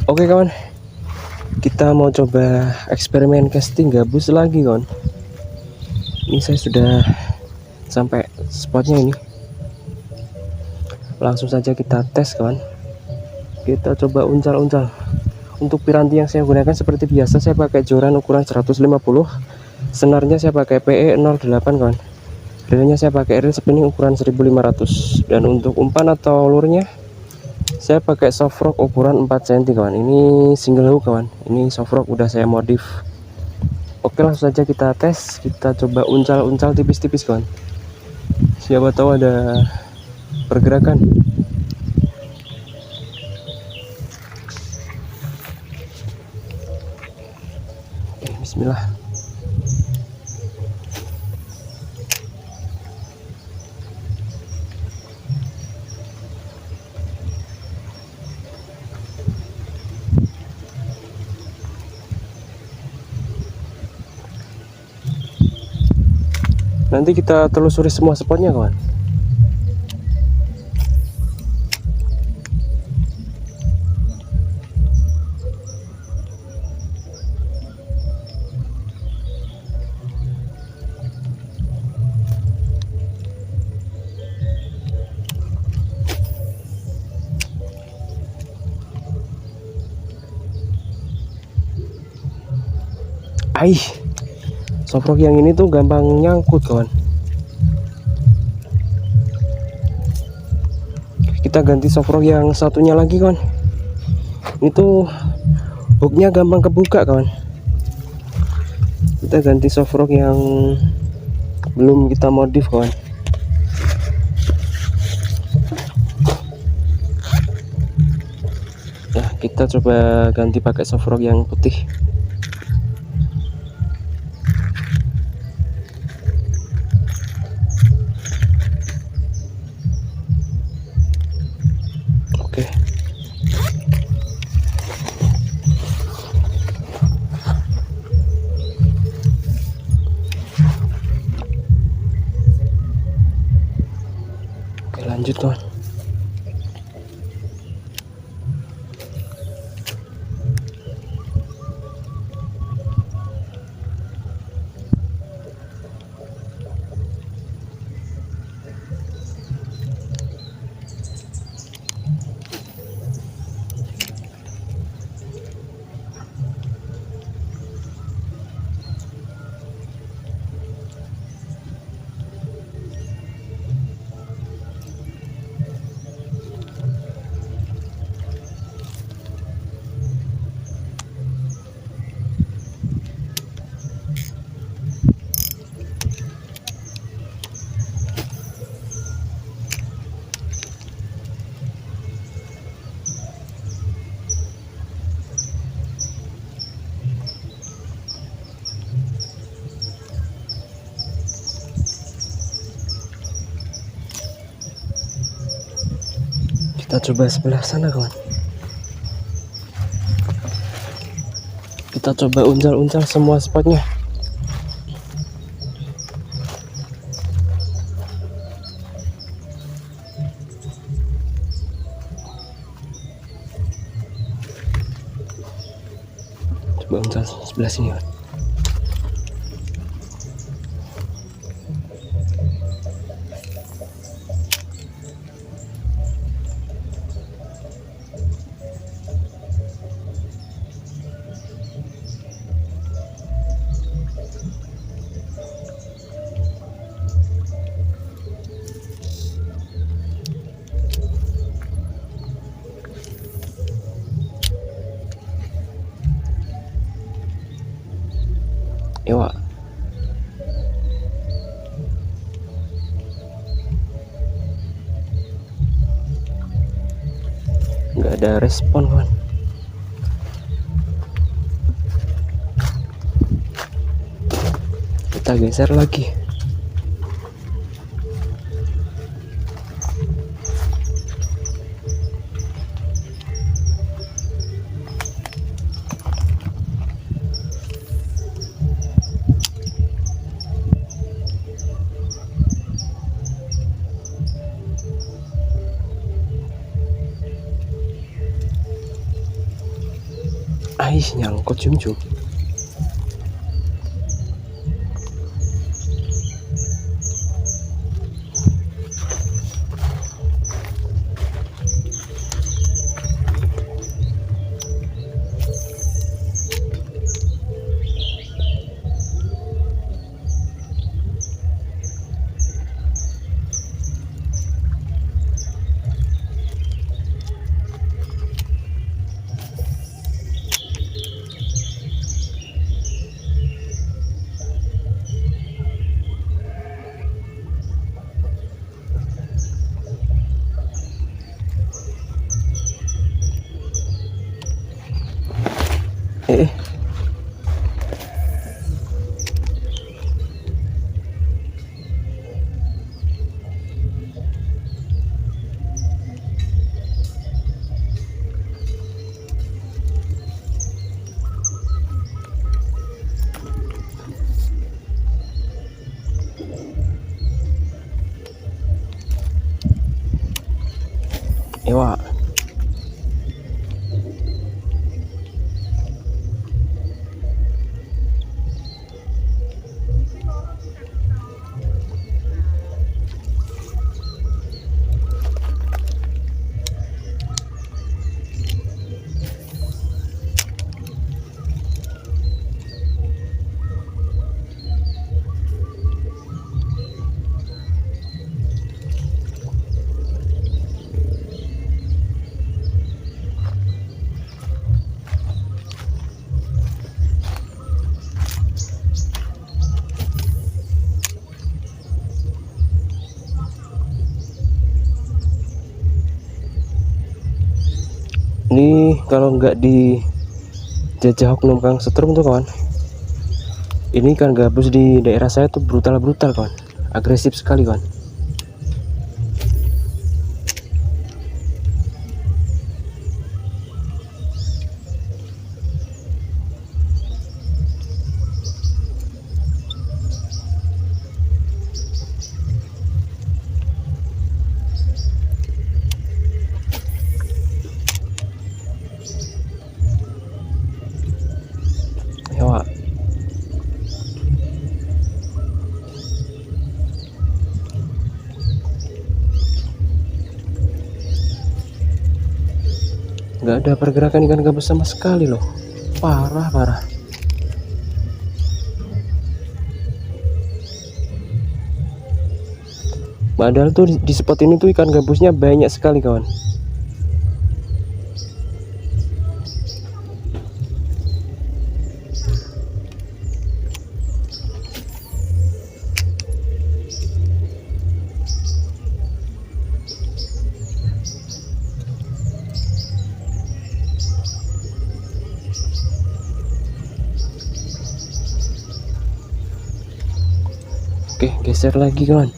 Oke kawan, kita mau coba eksperimen casting gabus lagi kawan. Ini saya sudah sampai spotnya ini. Langsung saja kita tes kawan. Kita coba uncal-uncal. Untuk piranti yang saya gunakan seperti biasa, saya pakai joran ukuran 150. Senarnya saya pakai PE 08 kawan. Reelnya saya pakai reel spinning ukuran 1500. Dan untuk umpan atau lurnya saya pakai soft rock ukuran 4 cm kawan. Ini single hook kawan. Ini soft rock udah saya modif. Oke, langsung saja kita tes. Kita coba uncal-uncal tipis-tipis kawan. Siapa tahu ada pergerakan. Oke, bismillah. Nanti kita telusuri semua spotnya kawan. Soft rock yang ini tuh gampang nyangkut kawan. Kita ganti soft rock yang satunya lagi kawan. Itu hooknya gampang kebuka kawan. Kita ganti soft rock yang belum kita modif kawan. Nah, kita coba ganti pakai soft rock yang putih. Oke. Oke, lanjut kawan. Kita coba sebelah sana kawan. Kita coba uncal-uncal semua spotnya. Coba uncal sebelah sini kawan. Ewa. Nggak ada respon kawan. Kita geser lagi. Ais, nyangkut jum-jum. Eh, ewa. Ini kalau nggak dijajah oknum Kang Setrum tuh kawan, ini kan gabus di daerah saya tuh brutal kawan, agresif sekali kawan. Ewa. Nggak ada pergerakan ikan gabus sama sekali loh, parah. Padahal tuh di spot ini tuh ikan gabusnya banyak sekali kawan. Oke, geser lagi kawan.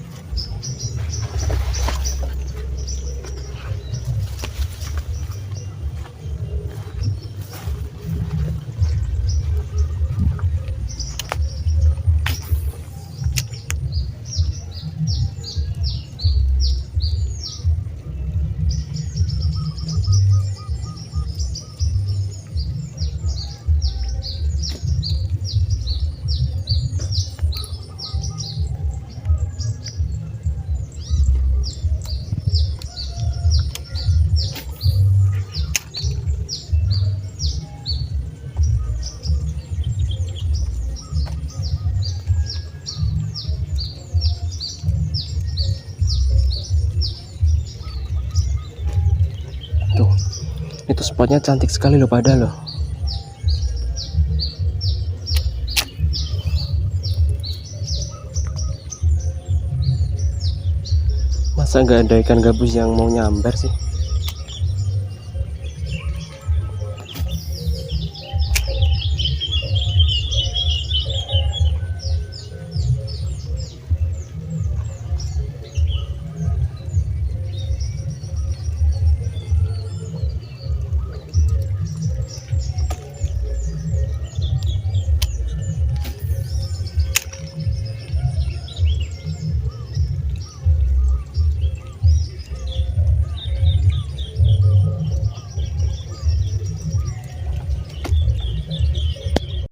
Tuh, itu spotnya cantik sekali loh padahal loh. Masa nggak ada ikan gabus yang mau nyamber sih?